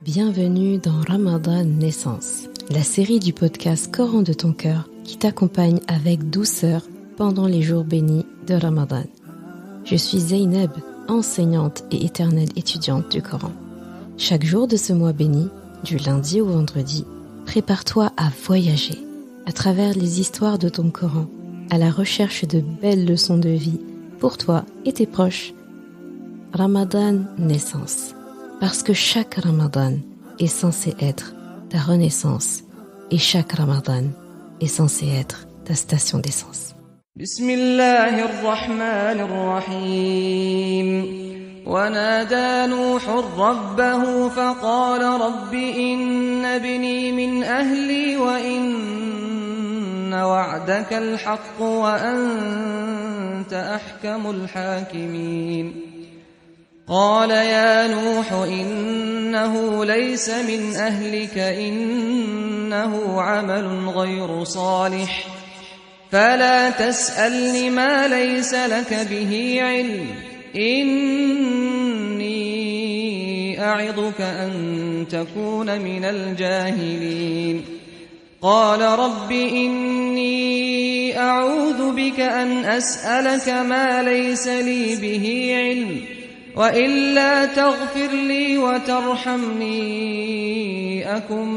Bienvenue dans Ramadan Naissance, la série du podcast Coran de ton cœur qui t'accompagne avec douceur pendant les jours bénis de Ramadan. Je suis Zeynep, enseignante et éternelle étudiante du Coran. Chaque jour de ce mois béni, du lundi au vendredi, prépare-toi à voyager à travers les histoires de ton Coran, à la recherche de belles leçons de vie pour toi et tes proches. Ramadan Naissance, parce que chaque Ramadan est censé être ta renaissance et chaque Ramadan est censé être ta station d'essence. Bismillahirrahmanirrahim. ونادى نوح ربه فقال رب إن ابني من أهلي وإن وعدك الحق وأنت أحكم الحاكمين قال يا نوح إنه ليس من أهلك إنه عمل غير صالح فلا تسألني ما ليس لك به علم إني أعظك أن تكون من الجاهلين قال رب إني أعوذ بك أن أسألك ما ليس لي به علم وإلا تغفر لي وترحمني أكن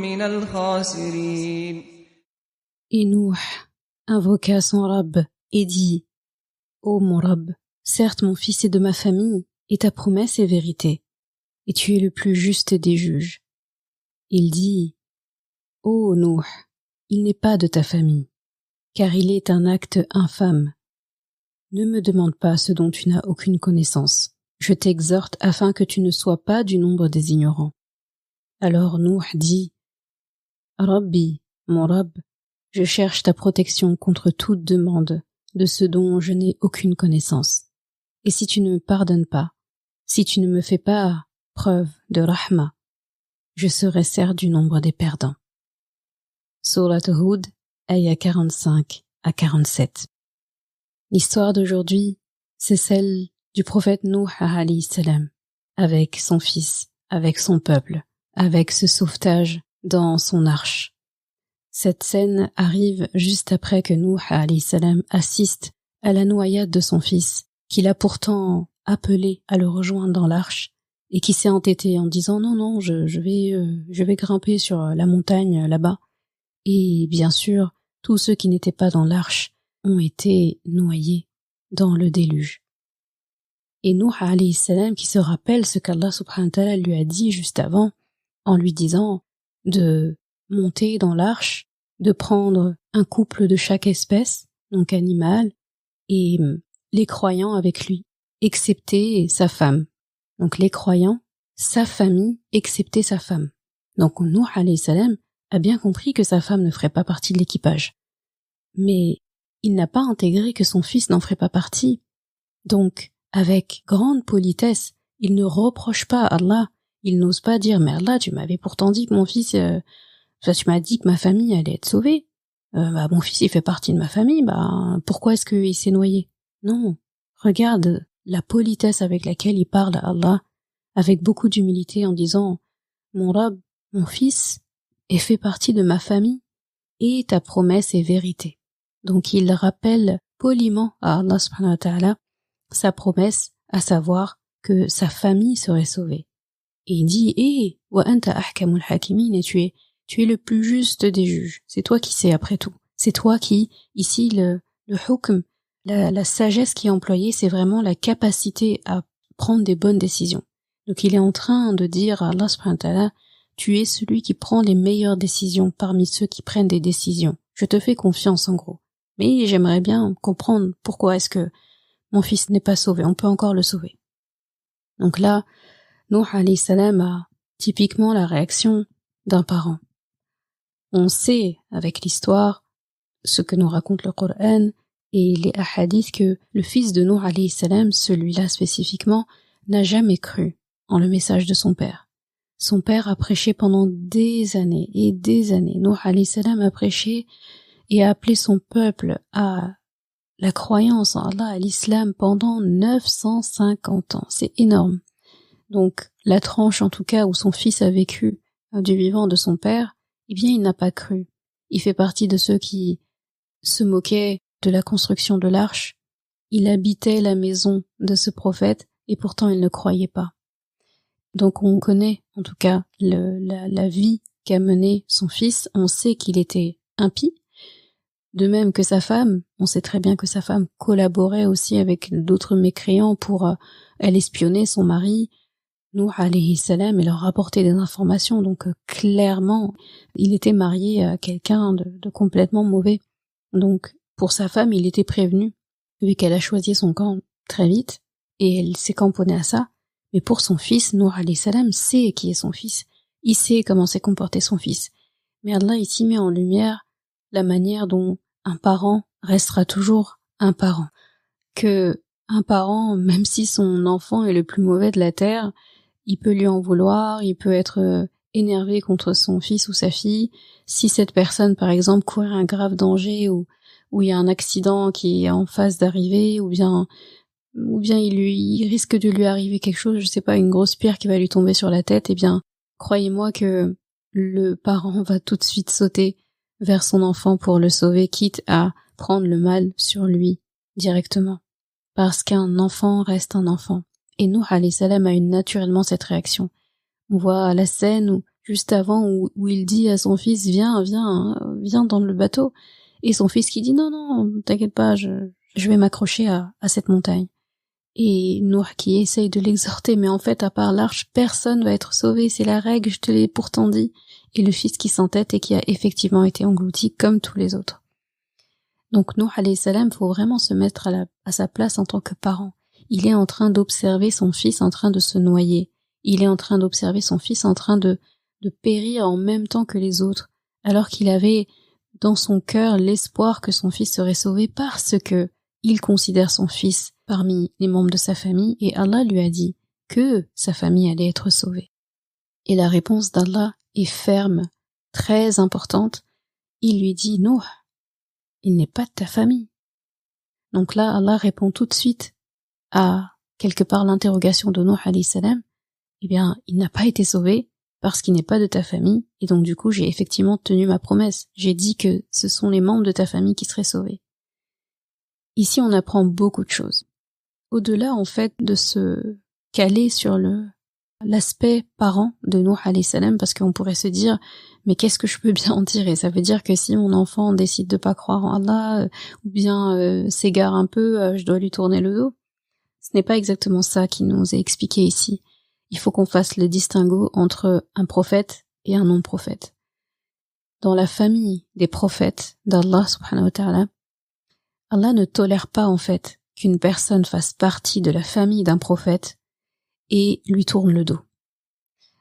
من الخاسرين. Et Nuh invoqua son Rabb et dit: Ô mon Rabb, certes mon fils est de ma famille, et ta promesse est vérité, et tu es le plus juste des juges. Il dit: Ô Nuh, il n'est pas de ta famille, car il est un acte infâme. Ne me demande pas ce dont tu n'as aucune connaissance. Je t'exhorte afin que tu ne sois pas du nombre des ignorants. Alors Nuh dit: Rabbi, mon Rabb, je cherche ta protection contre toute demande de ce dont je n'ai aucune connaissance. Et si tu ne me pardonnes pas, si tu ne me fais pas preuve de rahma, je serai certes du nombre des perdants. Surat Hud, ayat 45 à 47. L'histoire d'aujourd'hui, c'est celle du prophète Nuh alayhi salam, avec son fils, avec son peuple, avec ce sauvetage dans son arche. Cette scène arrive juste après que Nuh alayhi salam assiste à la noyade de son fils, qu'il a pourtant appelé à le rejoindre dans l'arche, et qui s'est entêté en disant non, je vais grimper sur la montagne là-bas. Et bien sûr, tous ceux qui n'étaient pas dans l'arche ont été noyés dans le déluge. Et Nuh alayhi salam qui se rappelle ce qu'Allah subhanahu wa ta'ala lui a dit juste avant, en lui disant de monter dans l'arche, de prendre un couple de chaque espèce, donc animal, et les croyants avec lui, excepté sa femme. Donc les croyants, sa famille, excepté sa femme. Donc Nuh alayhi salam a bien compris que sa femme ne ferait pas partie de l'équipage. Mais il n'a pas intégré que son fils n'en ferait pas partie. Donc, avec grande politesse, il ne reproche pas à Allah, il n'ose pas dire « Mais Allah, tu m'avais pourtant dit que mon fils... tu m'as dit que ma famille allait être sauvée. Mon fils, il fait partie de ma famille, pourquoi est-ce qu'il s'est noyé ?» Non, regarde la politesse avec laquelle il parle à Allah, avec beaucoup d'humilité en disant « Mon Rabb, mon fils, est fait partie de ma famille, et ta promesse est vérité. » Donc il rappelle poliment à Allah subhanahu wa ta'ala sa promesse, à savoir que sa famille serait sauvée. Et il dit « wa anta ahkamul hakimin » et tu es le plus juste des juges. C'est toi qui sais après tout. C'est toi qui, ici, le hukm, la sagesse qui est employée, c'est vraiment la capacité à prendre des bonnes décisions. Donc il est en train de dire à Allah subhanahu wa ta'ala, tu es celui qui prend les meilleures décisions parmi ceux qui prennent des décisions. Je te fais confiance en gros. Mais j'aimerais bien comprendre pourquoi est-ce que mon fils n'est pas sauvé. On peut encore le sauver. Donc là, Nuh alayhi salam a typiquement la réaction d'un parent. On sait avec l'histoire, ce que nous raconte le Coran et les hadiths, que le fils de Nuh alayhi salam, celui-là spécifiquement, n'a jamais cru en le message de son père. Son père a prêché pendant des années et des années. Nuh alayhi salam a prêché et a appelé son peuple à la croyance en Allah, à l'islam pendant 950 ans. C'est énorme. Donc, la tranche en tout cas où son fils a vécu du vivant de son père, eh bien il n'a pas cru. Il fait partie de ceux qui se moquaient de la construction de l'arche. Il habitait la maison de ce prophète et pourtant il ne croyait pas. Donc on connaît en tout cas la vie qu'a menée son fils, on sait qu'il était impie, de même que sa femme, on sait très bien que sa femme collaborait aussi avec d'autres mécréants pour elle espionner son mari, Nuh alayhi salam, et leur rapporter des informations, donc clairement il était marié à quelqu'un de complètement mauvais. Donc pour sa femme il était prévenu, vu qu'elle a choisi son camp très vite, et elle s'est camponnée à ça. Mais pour son fils, Nuh alayhi salam sait qui est son fils, il sait comment s'est comporté son fils. Mais Allah ici met en lumière la manière dont un parent restera toujours un parent. Que un parent, même si son enfant est le plus mauvais de la terre, il peut lui en vouloir, il peut être énervé contre son fils ou sa fille. Si cette personne, par exemple, court un grave danger ou il y a un accident qui est en phase d'arriver, ou bien il risque de lui arriver quelque chose, je sais pas, une grosse pierre qui va lui tomber sur la tête, eh bien, croyez-moi que le parent va tout de suite sauter vers son enfant pour le sauver, quitte à prendre le mal sur lui directement. Parce qu'un enfant reste un enfant. Et Nuh alayhi salam a eu naturellement cette réaction. On voit la scène où, juste avant où il dit à son fils, viens dans le bateau. Et son fils qui dit, non, t'inquiète pas, je vais m'accrocher à cette montagne. Et Nuh qui essaye de l'exhorter, mais en fait, à part l'arche, personne va être sauvé, c'est la règle, je te l'ai pourtant dit. Et le fils qui s'entête et qui a effectivement été englouti comme tous les autres. Donc Nuh alayhi salam, faut vraiment se mettre à sa place en tant que parent. Il est en train d'observer son fils en train de se noyer. Il est en train d'observer son fils en train de périr en même temps que les autres, alors qu'il avait dans son cœur l'espoir que son fils serait sauvé parce que il considère son fils parmi les membres de sa famille et Allah lui a dit que sa famille allait être sauvée. Et la réponse d'Allah est ferme, très importante. Il lui dit, Nuh, il n'est pas de ta famille. Donc là, Allah répond tout de suite à quelque part l'interrogation de Nuh alayhi salam. Eh bien, il n'a pas été sauvé parce qu'il n'est pas de ta famille, et donc du coup, j'ai effectivement tenu ma promesse. J'ai dit que ce sont les membres de ta famille qui seraient sauvés. Ici, on apprend beaucoup de choses. Au-delà, en fait, de se caler sur l'aspect parent de Nuh alayhi salam, parce qu'on pourrait se dire, mais qu'est-ce que je peux bien en tirer? Ça veut dire que si mon enfant décide de pas croire en Allah, ou bien s'égare un peu, je dois lui tourner le dos. Ce n'est pas exactement ça qui nous est expliqué ici. Il faut qu'on fasse le distinguo entre un prophète et un non-prophète. Dans la famille des prophètes d'Allah subhanahu wa ta'ala, Allah ne tolère pas en fait qu'une personne fasse partie de la famille d'un prophète et lui tourne le dos.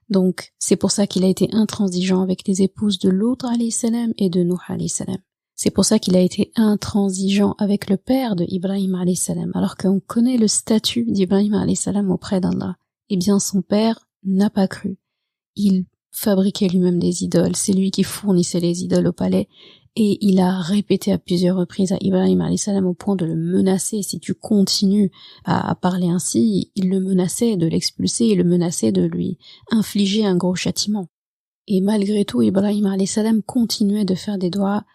Donc, c'est pour ça qu'il a été intransigeant avec les épouses de Lut alayhi salam et de Nuh alayhi salam. C'est pour ça qu'il a été intransigeant avec le père de Ibrahim alayhi salam, alors qu'on connaît le statut d'Ibrahim alayhi salam auprès d'Allah. Eh bien, son père n'a pas cru. Il fabriquait lui-même des idoles, c'est lui qui fournissait les idoles au palais, et il a répété à plusieurs reprises à Ibrahim alayhi salam au point de le menacer. Si tu continues à parler ainsi, il le menaçait de l'expulser, il le menaçait de lui infliger un gros châtiment. Et malgré tout, Ibrahim alayhi salam continuait de faire des doigts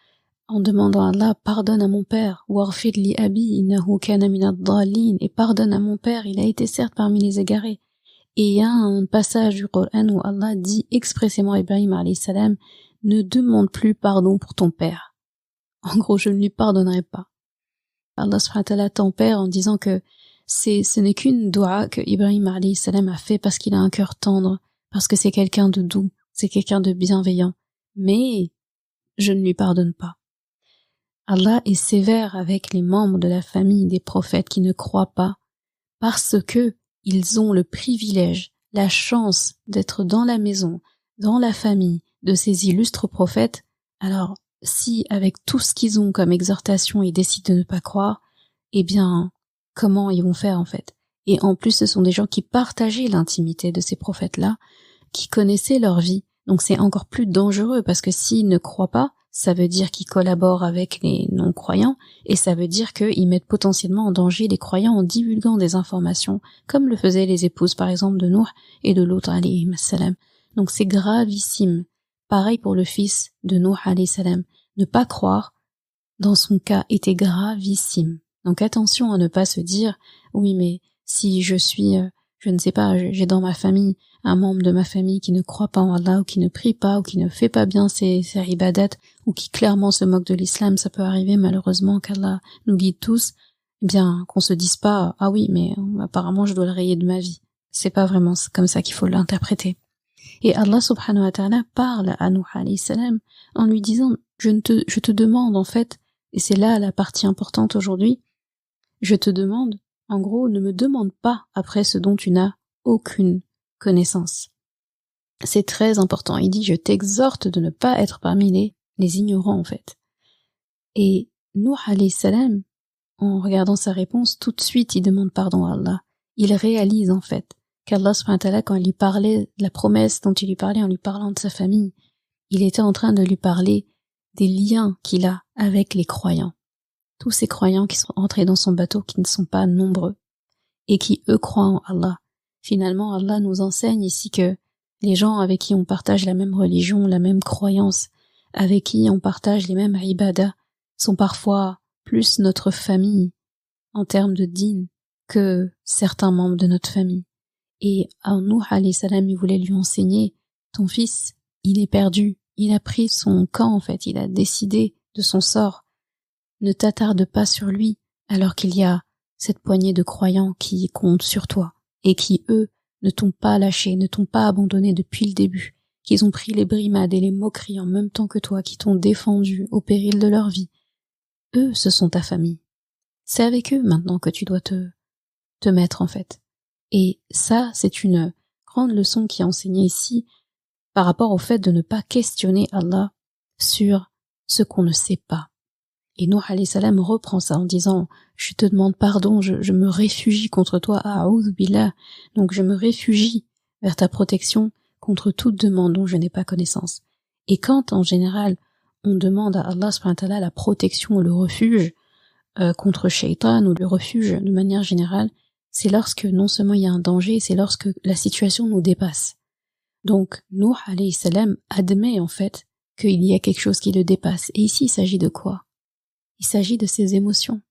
en demandant à Allah, pardonne à mon père, waghfir li abi innahu kana min ad-dallin, et pardonne à mon père, il a été certes parmi les égarés. Et il y a un passage du Coran où Allah dit expressément à Ibrahim alayhi salam, ne demande plus pardon pour ton père. En gros, je ne lui pardonnerai pas. Allah subhanahu wa ta'ala tempère en disant que ce n'est qu'une doua que Ibrahim alayhi salam a fait parce qu'il a un cœur tendre, parce que c'est quelqu'un de doux, c'est quelqu'un de bienveillant. Mais je ne lui pardonne pas. Allah est sévère avec les membres de la famille des prophètes qui ne croient pas parce que ils ont le privilège, la chance d'être dans la maison, dans la famille de ces illustres prophètes. Alors, si avec tout ce qu'ils ont comme exhortation, ils décident de ne pas croire, eh bien, comment ils vont faire en fait? Et en plus, ce sont des gens qui partageaient l'intimité de ces prophètes-là, qui connaissaient leur vie. Donc c'est encore plus dangereux parce que s'ils ne croient pas, ça veut dire qu'ils collaborent avec les non-croyants, et ça veut dire qu'ils mettent potentiellement en danger les croyants en divulguant des informations, comme le faisaient les épouses par exemple de Nuh et de Lut alayhim salam. Donc c'est gravissime. Pareil pour le fils de Nuh alayhi salam. Ne pas croire, dans son cas, était gravissime. Donc attention à ne pas se dire, oui mais si je suis, je ne sais pas, j'ai dans ma famille un membre de ma famille qui ne croit pas en Allah, ou qui ne prie pas, ou qui ne fait pas bien ses ibadat, ou qui clairement se moque de l'islam, ça peut arriver malheureusement qu'Allah nous guide tous, eh bien qu'on se dise pas, ah oui mais apparemment je dois le rayer de ma vie. C'est pas vraiment comme ça qu'il faut l'interpréter. Et Allah subhanahu wa ta'ala parle à Nuh alayhi salam en lui disant, je te demande en fait, et c'est là la partie importante aujourd'hui, je te demande, en gros, ne me demande pas après ce dont tu n'as aucune connaissance. C'est très important. Il dit, je t'exhorte de ne pas être parmi les ignorants, en fait. Et Nuh alayhi salam, en regardant sa réponse, tout de suite, il demande pardon à Allah. Il réalise, en fait, qu'Allah subhanahu wa ta'ala, quand il lui parlait, la promesse dont il lui parlait en lui parlant de sa famille, il était en train de lui parler des liens qu'il a avec les croyants. Tous ces croyants qui sont entrés dans son bateau, qui ne sont pas nombreux, et qui, eux, croient en Allah. Finalement, Allah nous enseigne ici que les gens avec qui on partage la même religion, la même croyance, avec qui on partage les mêmes ibadah, sont parfois plus notre famille en termes de dîn que certains membres de notre famille. Et Nuh alayhi salam, il voulait lui enseigner, ton fils, il est perdu, il a pris son camp en fait, il a décidé de son sort. Ne t'attarde pas sur lui, alors qu'il y a cette poignée de croyants qui comptent sur toi, et qui, eux, ne t'ont pas lâché, ne t'ont pas abandonné depuis le début, qu'ils ont pris les brimades et les moqueries en même temps que toi, qui t'ont défendu au péril de leur vie. Eux, ce sont ta famille. C'est avec eux maintenant que tu dois te mettre en fait. Et ça, c'est une grande leçon qui est enseignée ici par rapport au fait de ne pas questionner Allah sur ce qu'on ne sait pas. Et Nuh alayhi salam reprend ça en disant, je te demande pardon, je me réfugie contre toi, a'udhu billah, donc je me réfugie vers ta protection contre toute demande dont je n'ai pas connaissance. Et quand, en général, on demande à Allah subhanahu wa ta'ala la protection ou le refuge contre Shaitan ou le refuge de manière générale, c'est lorsque non seulement il y a un danger, c'est lorsque la situation nous dépasse. Donc, Nuh alayhi salam admet en fait qu'il y a quelque chose qui le dépasse. Et ici, il s'agit de quoi? Il s'agit de ses émotions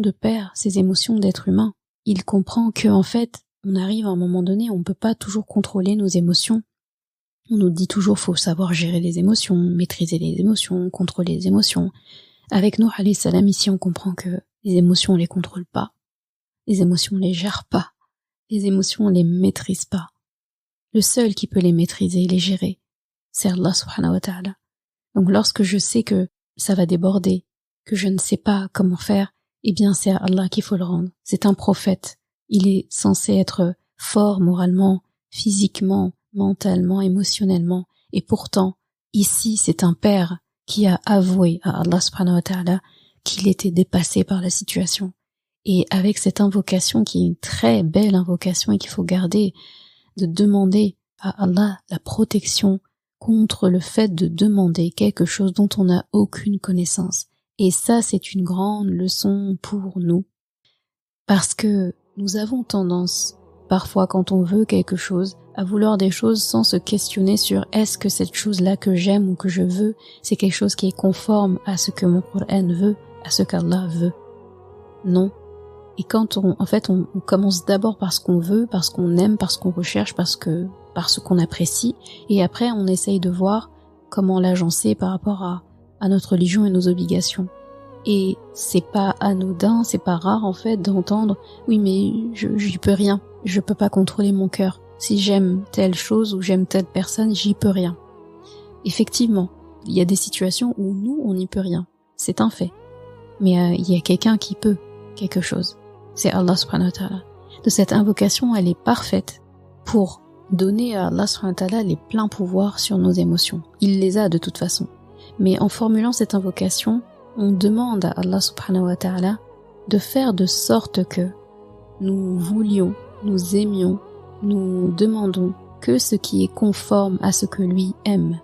de père, ses émotions d'être humain. Il comprend que, en fait, on arrive à un moment donné, on ne peut pas toujours contrôler nos émotions. On nous dit toujours, faut savoir gérer les émotions, maîtriser les émotions, contrôler les émotions. Avec Nuh alayhi salam, ici, on comprend que les émotions, on les contrôle pas. Les émotions, on les gère pas. Les émotions, on les maîtrise pas. Le seul qui peut les maîtriser et les gérer, c'est Allah subhanahu wa ta'ala. Donc, lorsque je sais que ça va déborder, que je ne sais pas comment faire, eh bien c'est à Allah qu'il faut le rendre. C'est un prophète. Il est censé être fort moralement, physiquement, mentalement, émotionnellement. Et pourtant, ici, c'est un père qui a avoué à Allah subhanahu wa ta'ala qu'il était dépassé par la situation. Et avec cette invocation, qui est une très belle invocation et qu'il faut garder, de demander à Allah la protection contre le fait de demander quelque chose dont on n'a aucune connaissance. Et ça, c'est une grande leçon pour nous. Parce que nous avons tendance, parfois quand on veut quelque chose, à vouloir des choses sans se questionner sur est-ce que cette chose-là que j'aime ou que je veux, c'est quelque chose qui est conforme à ce que mon Coran veut, à ce qu'Allah veut. Non. Et quand on commence d'abord par ce qu'on veut, par ce qu'on aime, par ce qu'on recherche, par ce qu'on apprécie, et après on essaye de voir comment l'agencer par rapport à notre religion et nos obligations. Et c'est pas anodin, c'est pas rare en fait d'entendre oui mais j'y peux rien, je peux pas contrôler mon cœur. Si j'aime telle chose ou j'aime telle personne, j'y peux rien. Effectivement, il y a des situations où nous on n'y peut rien, c'est un fait. Mais il y a quelqu'un qui peut quelque chose. C'est Allah subhanahu wa ta'ala. De cette invocation, elle est parfaite pour donner à Allah subhanahu wa ta'ala les pleins pouvoirs sur nos émotions. Il les a de toute façon. Mais en formulant cette invocation, on demande à Allah subhanahu wa ta'ala de faire de sorte que nous voulions, nous aimions, nous demandons que ce qui est conforme à ce que lui aime.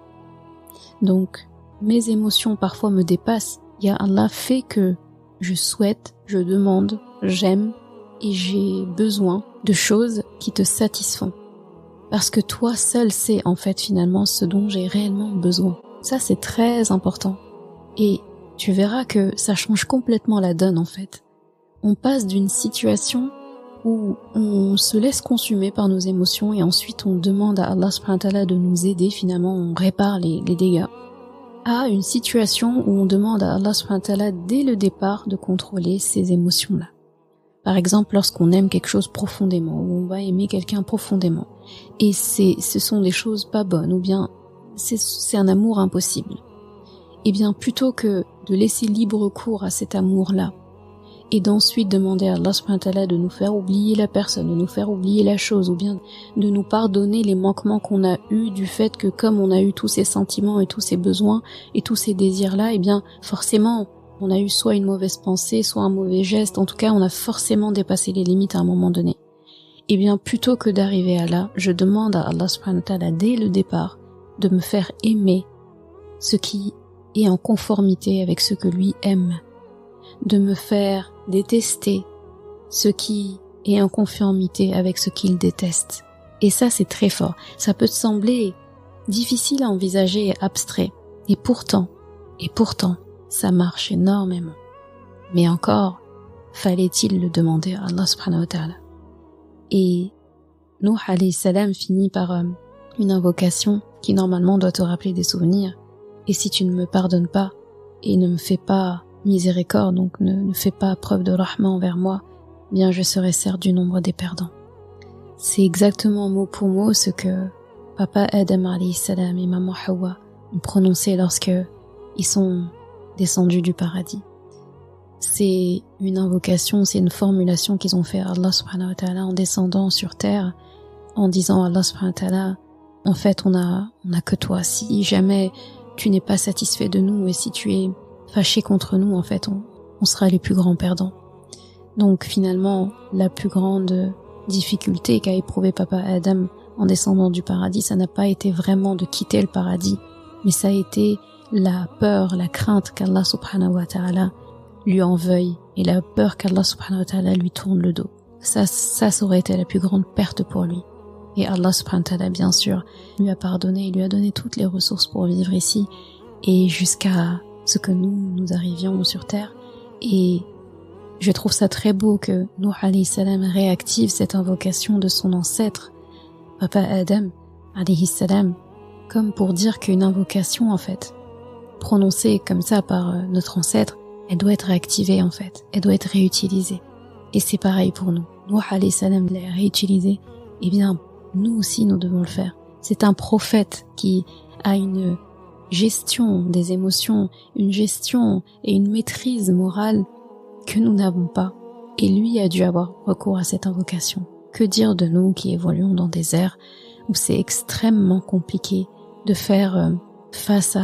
Donc, mes émotions parfois me dépassent. Ya Allah fait que je souhaite, je demande, j'aime et j'ai besoin de choses qui te satisfont. Parce que toi seul sais en fait finalement ce dont j'ai réellement besoin. Ça c'est très important. Et tu verras que ça change complètement la donne en fait. On passe d'une situation où on se laisse consumer par nos émotions et ensuite on demande à Allah subhanahu wa ta'ala de nous aider, finalement on répare les dégâts, à une situation où on demande à Allah subhanahu wa ta'ala dès le départ de contrôler ces émotions-là. Par exemple, lorsqu'on aime quelque chose profondément, ou on va aimer quelqu'un profondément, et ce sont des choses pas bonnes, ou bien c'est un amour impossible. Eh bien, plutôt que de laisser libre cours à cet amour-là, et d'ensuite demander à Allah subhanahu wa ta'ala de nous faire oublier la personne, de nous faire oublier la chose, ou bien de nous pardonner les manquements qu'on a eus du fait que comme on a eu tous ces sentiments et tous ces besoins et tous ces désirs-là, eh bien, forcément, on a eu soit une mauvaise pensée, soit un mauvais geste, en tout cas, on a forcément dépassé les limites à un moment donné. Eh bien, plutôt que d'arriver à là, je demande à Allah subhanahu wa ta'ala dès le départ de me faire aimer ce qui est en conformité avec ce que lui aime, de me faire détester ce qui est en conformité avec ce qu'il déteste. Et ça, c'est très fort. Ça peut te sembler difficile à envisager et abstrait. Et pourtant, ça marche énormément. Mais encore, fallait-il le demander à Allah subhanahu wa ta'ala. Et Nuh alayhi salam finit par une invocation qui normalement doit te rappeler des souvenirs. Et si tu ne me pardonnes pas et ne me fais pas miséricorde, donc ne fais pas preuve de rahma envers moi, bien je serai certes du nombre des perdants. C'est exactement mot pour mot ce que papa Adam alayhi salam et maman Hawa ont prononcé lorsque ils sont descendus du paradis. C'est une invocation, c'est une formulation qu'ils ont fait à Allah subhanahu wa ta'ala en descendant sur terre, en disant à Allah subhanahu wa ta'ala, en fait on a que toi, si jamais tu n'es pas satisfait de nous et si tu es fâché contre nous, en fait on sera les plus grands perdants. Donc finalement la plus grande difficulté qu'a éprouvé papa Adam en descendant du paradis, ça n'a pas été vraiment de quitter le paradis, mais ça a été la peur, la crainte qu'Allah subhanahu wa ta'ala lui en veuille et la peur qu'Allah subhanahu wa ta'ala lui tourne le dos. Ça aurait été la plus grande perte pour lui. Et Allah subhanahu wa ta'ala, bien sûr, lui a pardonné, il lui a donné toutes les ressources pour vivre ici et jusqu'à ce que nous arrivions sur terre. Et je trouve ça très beau que Nuh alayhi salam réactive cette invocation de son ancêtre, papa Adam alayhi salam, comme pour dire qu'une invocation, en fait, prononcée comme ça par notre ancêtre, elle doit être réactivée, en fait, elle doit être réutilisée. Et c'est pareil pour nous. Nuh alayhi salam l'a réutilisée, et bien, nous aussi, nous devons le faire. C'est un prophète qui a une gestion des émotions, une gestion et une maîtrise morale que nous n'avons pas. Et lui a dû avoir recours à cette invocation. Que dire de nous qui évoluons dans des ères où c'est extrêmement compliqué de faire face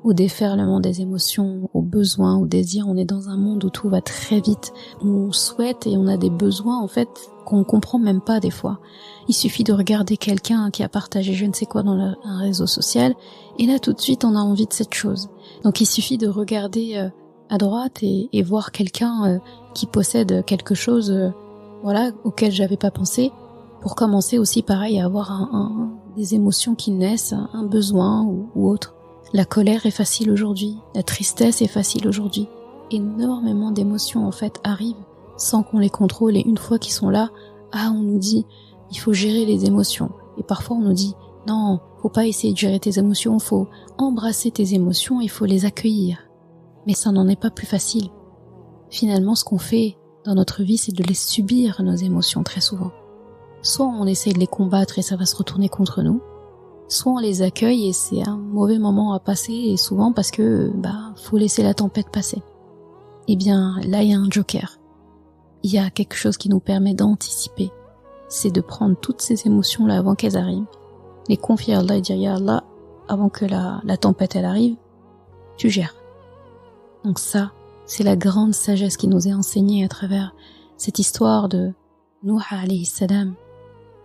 au déferlement des émotions, aux besoins, aux désirs. On est dans un monde où tout va très vite, où on souhaite et on a des besoins en fait qu'on comprend même pas des fois. Il suffit de regarder quelqu'un qui a partagé je ne sais quoi dans un réseau social et là tout de suite on a envie de cette chose. Donc il suffit de regarder à droite et voir quelqu'un qui possède quelque chose auquel j'avais pas pensé pour commencer aussi pareil à avoir des émotions qui naissent, un besoin ou autre. La colère est facile aujourd'hui, la tristesse est facile aujourd'hui. Énormément d'émotions en fait arrivent sans qu'on les contrôle et une fois qu'ils sont là, on nous dit il faut gérer les émotions. Et parfois on nous dit non, faut pas essayer de gérer tes émotions, faut embrasser tes émotions, il faut les accueillir. Mais ça n'en est pas plus facile. Finalement ce qu'on fait dans notre vie c'est de les subir nos émotions très souvent. Soit on essaie de les combattre et ça va se retourner contre nous, soit on les accueille et c'est un mauvais moment à passer et souvent parce que faut laisser la tempête passer. Eh bien là il y a un joker. Il y a quelque chose qui nous permet d'anticiper. C'est de prendre toutes ces émotions là avant qu'elles arrivent, les confier à Allah et dire ya Allah, avant que la tempête elle arrive, tu gères. Donc ça, c'est la grande sagesse qui nous est enseignée à travers cette histoire de Nuh alayhi salam.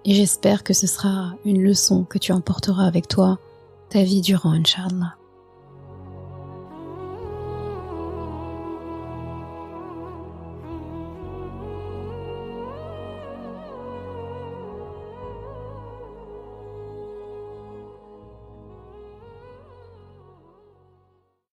Et j'espère que ce sera une leçon que tu emporteras avec toi ta vie durant, Inch'Allah.